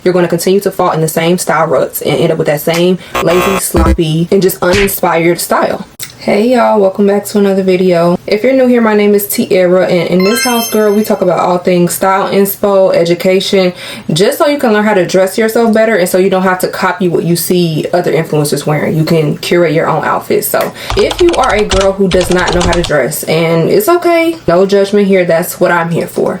you're going to continue to fall in the same style ruts and end up with that same lazy, sloppy, and just uninspired style. Hey y'all, welcome back to another video. If you're new here, my name is Tiara, and in this house, girl, we talk about all things style, inspo, education, just so you can learn how to dress yourself better and so you don't have to copy what you see other influencers wearing. You can curate your own outfits. So if you are a girl who does not know how to dress, and it's okay, no judgment here, that's what I'm here for.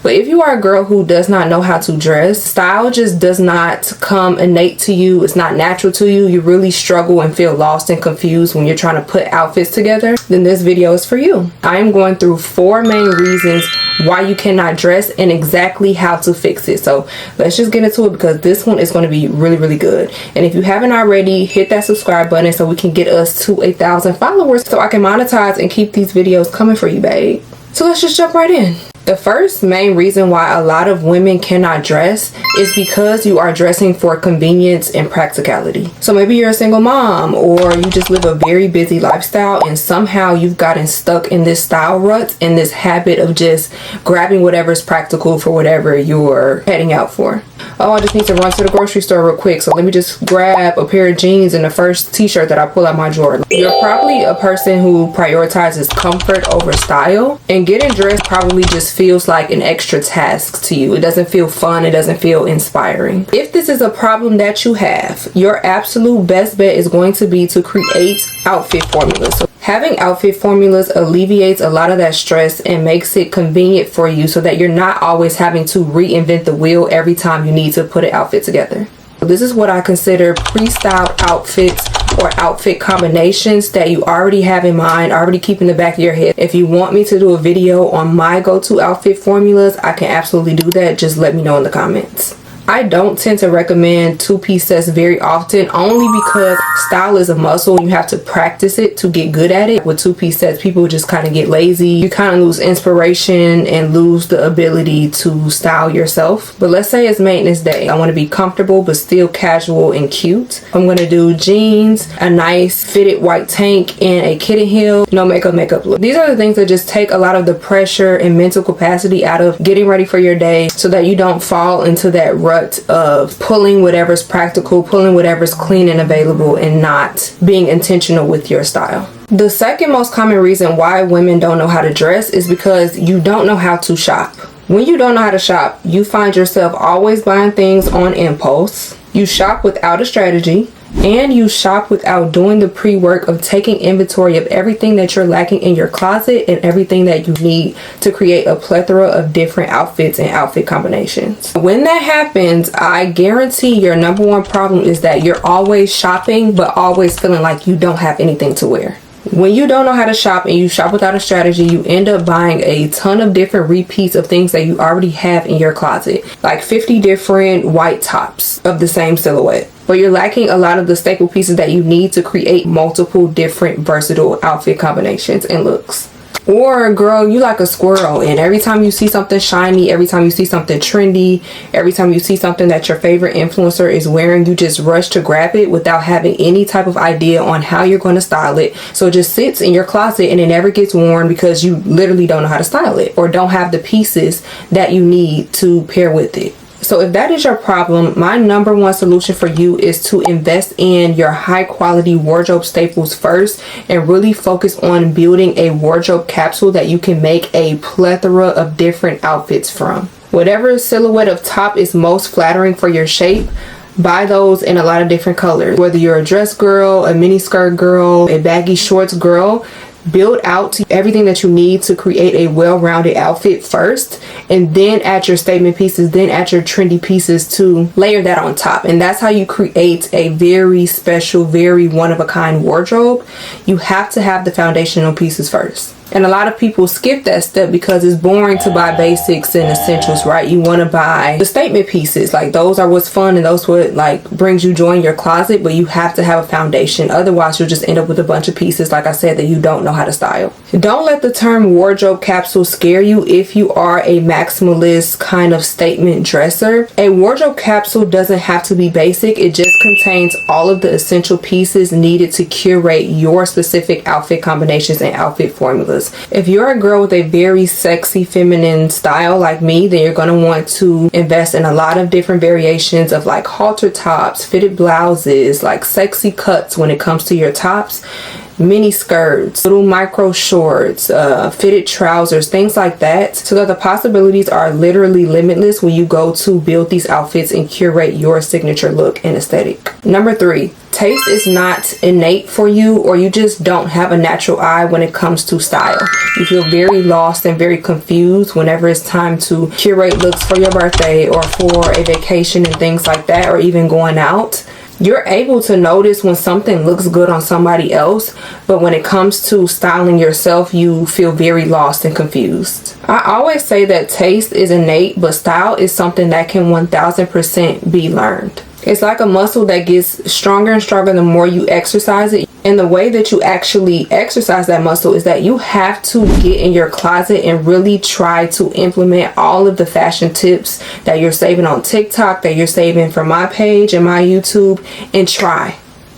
But if you are a girl who does not know how to dress, style just does not come innate to you. It's not natural to you. You really struggle and feel lost and confused when you're trying to put outfits together, then this video is for you. I am going through 4 main reasons why you cannot dress and exactly how to fix it. So let's just get into it because this one is going to be really, really good. And if you haven't already, hit that subscribe button so we can get us to 1,000 followers so I can monetize and keep these videos coming for you, babe. So let's just jump right in. The first main reason why a lot of women cannot dress is because you are dressing for convenience and practicality. So maybe you're a single mom, or you just live a very busy lifestyle and somehow you've gotten stuck in this style rut and this habit of just grabbing whatever's practical for whatever you're heading out for. Oh, I just need to run to the grocery store real quick, so let me just grab a pair of jeans and the first t-shirt that I pull out my drawer. You're probably a person who prioritizes comfort over style, and getting dressed probably just feels like an extra task to you. It doesn't feel fun. It doesn't feel inspiring. If this is a problem that you have, your absolute best bet is going to be to create outfit formulas. So having outfit formulas alleviates a lot of that stress and makes it convenient for you so that you're not always having to reinvent the wheel every time you need to put an outfit together. This is what I consider pre-styled outfits or outfit combinations that you already have in mind, already keep in the back of your head. If you want me to do a video on my go-to outfit formulas, I can absolutely do that. Just let me know in the comments. I don't tend to recommend two-piece sets very often, only because style is a muscle. You have to practice it to get good at it. With two-piece sets, people just kind of get lazy. You kind of lose inspiration and lose the ability to style yourself. But let's say it's maintenance day. I want to be comfortable but still casual and cute. I'm going to do jeans, a nice fitted white tank, and a kitten heel, no makeup look. These are the things that just take a lot of the pressure and mental capacity out of getting ready for your day so that you don't fall into that rut of pulling whatever's practical, pulling whatever's clean and available, and not being intentional with your style. The second most common reason why women don't know how to dress is because you don't know how to shop. When you don't know how to shop, you find yourself always buying things on impulse. You shop without a strategy, and you shop without doing the pre-work of taking inventory of everything that you're lacking in your closet and everything that you need to create a plethora of different outfits and outfit combinations. When that happens, I guarantee your number one problem is that you're always shopping but always feeling like you don't have anything to wear. When you don't know how to shop and you shop without a strategy, you end up buying a ton of different repeats of things that you already have in your closet, like 50 different white tops of the same silhouette. But you're lacking a lot of the staple pieces that you need to create multiple different versatile outfit combinations and looks. Or girl, you like a squirrel, and every time you see something shiny, every time you see something trendy, every time you see something that your favorite influencer is wearing, you just rush to grab it without having any type of idea on how you're going to style it. So it just sits in your closet and it never gets worn because you literally don't know how to style it or don't have the pieces that you need to pair with it. So if that is your problem, my number one solution for you is to invest in your high quality wardrobe staples first and really focus on building a wardrobe capsule that you can make a plethora of different outfits from. Whatever silhouette of top is most flattering for your shape, buy those in a lot of different colors. Whether you're a dress girl, a mini skirt girl, a baggy shorts girl, build out everything that you need to create a well-rounded outfit first, and then add your statement pieces, then add your trendy pieces to layer that on top. And that's how you create a very special, very one-of-a-kind wardrobe. You have to have the foundational pieces first. And a lot of people skip that step because it's boring to buy basics and essentials, right? You want to buy the statement pieces. Like, those are what's fun and those what like brings you joy in your closet, but you have to have a foundation. Otherwise, you'll just end up with a bunch of pieces, like I said, that you don't know how to style. Don't let the term wardrobe capsule scare you if you are a maximalist kind of statement dresser. A wardrobe capsule doesn't have to be basic. It just contains all of the essential pieces needed to curate your specific outfit combinations and outfit formulas. If you're a girl with a very sexy feminine style like me, then you're going to want to invest in a lot of different variations of like halter tops, fitted blouses, like sexy cuts when it comes to your tops, mini skirts, little micro shorts, fitted trousers, things like that, so that the possibilities are literally limitless when you go to build these outfits and curate your signature look and aesthetic. Number 3, taste is not innate for you, or you just don't have a natural eye when it comes to style. You feel very lost and very confused whenever it's time to curate looks for your birthday or for a vacation and things like that, or even going out. You're able to notice when something looks good on somebody else, but when it comes to styling yourself, you feel very lost and confused. I always say that taste is innate, but style is something that can 1000% be learned. It's like a muscle that gets stronger and stronger the more you exercise it. And the way that you actually exercise that muscle is that you have to get in your closet and really try to implement all of the fashion tips that you're saving on TikTok, that you're saving from my page and my YouTube, and try.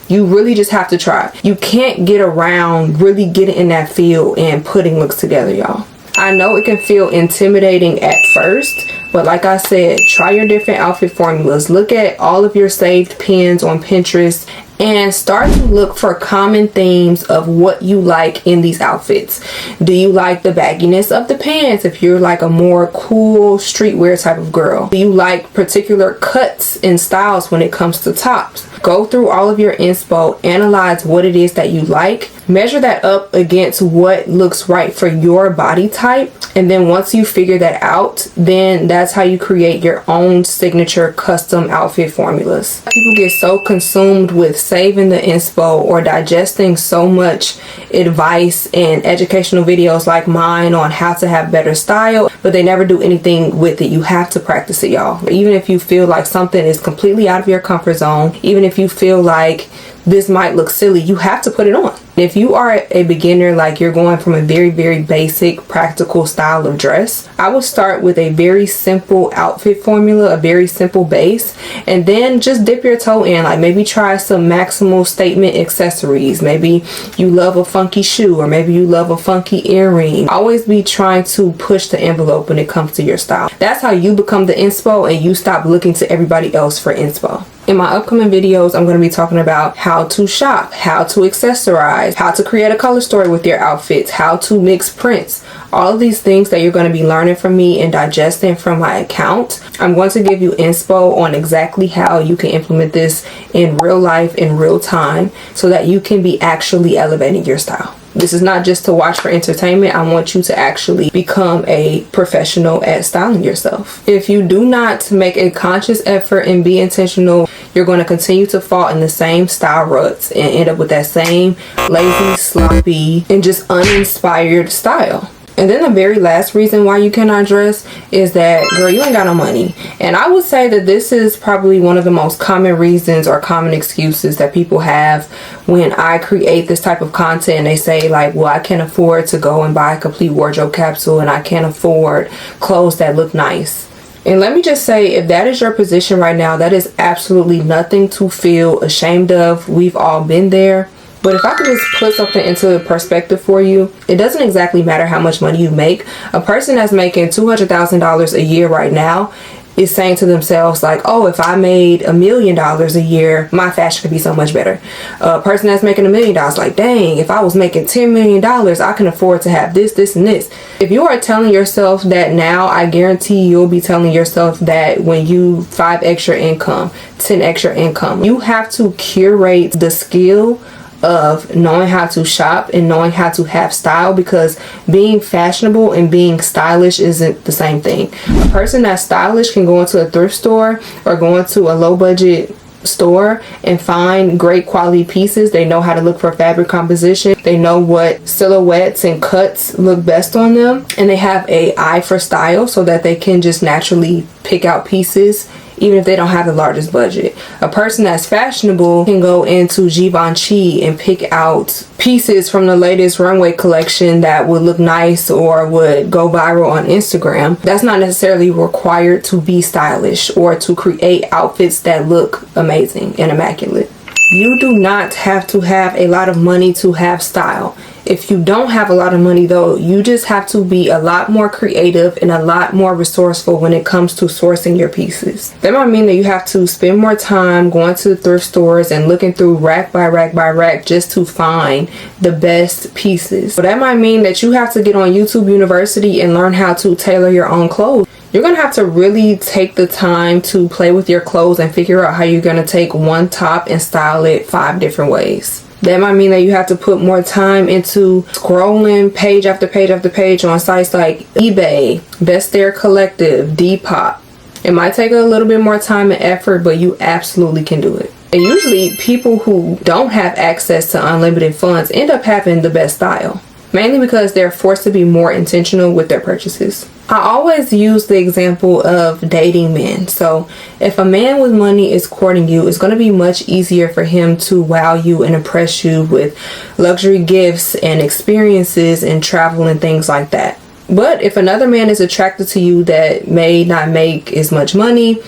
You really just have to try. You can't get around really getting in that field and putting looks together, y'all. I know it can feel intimidating at first, but like I said, try your different outfit formulas. Look at all of your saved pins on Pinterest and start to look for common themes of what you like in these outfits. Do you like the bagginess of the pants if you're like a more cool streetwear type of girl? Do you like particular cuts and styles when it comes to tops? Go through all of your inspo, analyze what it is that you like, measure that up against what looks right for your body type, and then once you figure that out, then that's how you create your own signature custom outfit formulas. People get so consumed with saving the inspo or digesting so much advice and educational videos like mine on how to have better style, but they never do anything with it. You have to practice it, y'all. Even if you feel like something is completely out of your comfort zone, even if you feel like this might look silly, you have to put it on. If you are a beginner, like you're going from a very, very basic practical style of dress, I would start with a very simple outfit formula, a very simple base, and then just dip your toe in. Like maybe try some maximal statement accessories. Maybe you love a funky shoe, or maybe you love a funky earring. Always be trying to push the envelope when it comes to your style. That's how you become the inspo and you stop looking to everybody else for inspo. In my upcoming videos, I'm going to be talking about how to shop, how to accessorize, how to create a color story with your outfits, how to mix prints. All of these things that you're going to be learning from me and digesting from my account. I'm going to give you inspo on exactly how you can implement this in real life, in real time, so that you can be actually elevating your style. This is not just to watch for entertainment. I want you to actually become a professional at styling yourself. If you do not make a conscious effort and be intentional, you're going to continue to fall in the same style ruts and end up with that same lazy, sloppy, and just uninspired style. And then the very last reason why you cannot dress is that, girl, you ain't got no money. And I would say that this is probably one of the most common reasons or common excuses that people have when I create this type of content. And they say like, well, I can't afford to go and buy a complete wardrobe capsule, and I can't afford clothes that look nice. And let me just say, if that is your position right now, that is absolutely nothing to feel ashamed of. We've all been there. But if I could just put something into perspective for you, it doesn't exactly matter how much money you make. A person that's making $200,000 a year right now is saying to themselves like, oh, if I made $1 million a year, my fashion could be so much better. A person that's making $1 million, like, dang, if I was making $10 million, I can afford to have this, this, and this. If you are telling yourself that now, I guarantee you'll be telling yourself that when you 5 extra income, 10 extra income. You have to curate the skill of knowing how to shop and knowing how to have style, because being fashionable and being stylish isn't the same thing. A person that's stylish can go into a thrift store or go into a low budget store and find great quality pieces. They know how to look for fabric composition. They know what silhouettes and cuts look best on them, and they have an eye for style so that they can just naturally pick out pieces even if they don't have the largest budget. A person that's fashionable can go into Givenchy and pick out pieces from the latest runway collection that would look nice or would go viral on Instagram. That's not necessarily required to be stylish or to create outfits that look amazing and immaculate. You do not have to have a lot of money to have style. If you don't have a lot of money though, you just have to be a lot more creative and a lot more resourceful when it comes to sourcing your pieces. That might mean that you have to spend more time going to the thrift stores and looking through rack by rack by rack just to find the best pieces. So that might mean that you have to get on YouTube University and learn how to tailor your own clothes. You're going to have to really take the time to play with your clothes and figure out how you're going to take one top and style it 5 different ways. That might mean that you have to put more time into scrolling page after page after page on sites like eBay, Vestiaire Collective, Depop. It might take a little bit more time and effort, but you absolutely can do it. And usually people who don't have access to unlimited funds end up having the best style, mainly because they're forced to be more intentional with their purchases. I always use the example of dating men. So if a man with money is courting you, it's going to be much easier for him to wow you and impress you with luxury gifts and experiences and travel and things like that. But if another man is attracted to you that may not make as much money,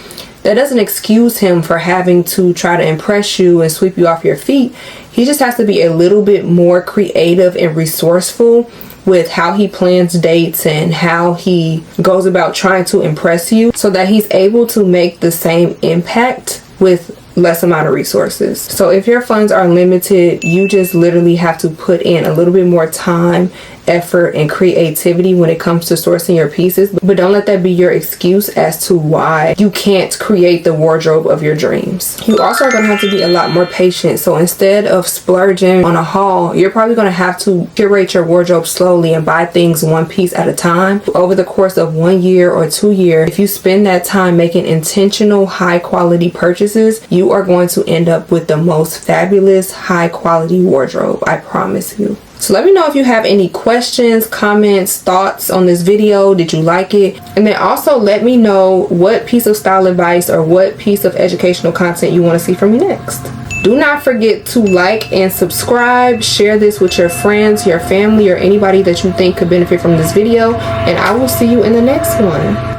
that doesn't excuse him for having to try to impress you and sweep you off your feet. He just has to be a little bit more creative and resourceful with how he plans dates and how he goes about trying to impress you, so that he's able to make the same impact with less amount of resources. So if your funds are limited, you just literally have to put in a little bit more time, effort, and creativity when it comes to sourcing your pieces. But don't let that be your excuse as to why you can't create the wardrobe of your dreams. You also are going to have to be a lot more patient. So instead of splurging on a haul, you're probably going to have to curate your wardrobe slowly and buy things one piece at a time. Over the course of 1 year or 2 years, if you spend that time making intentional high quality purchases, you are going to end up with the most fabulous high quality wardrobe. I promise you. So let me know if you have any questions, comments, thoughts on this video. Did you like it? And then also let me know what piece of style advice or what piece of educational content you want to see from me next. Do not forget to like and subscribe. Share this with your friends, your family, or anybody that you think could benefit from this video. And I will see you in the next one.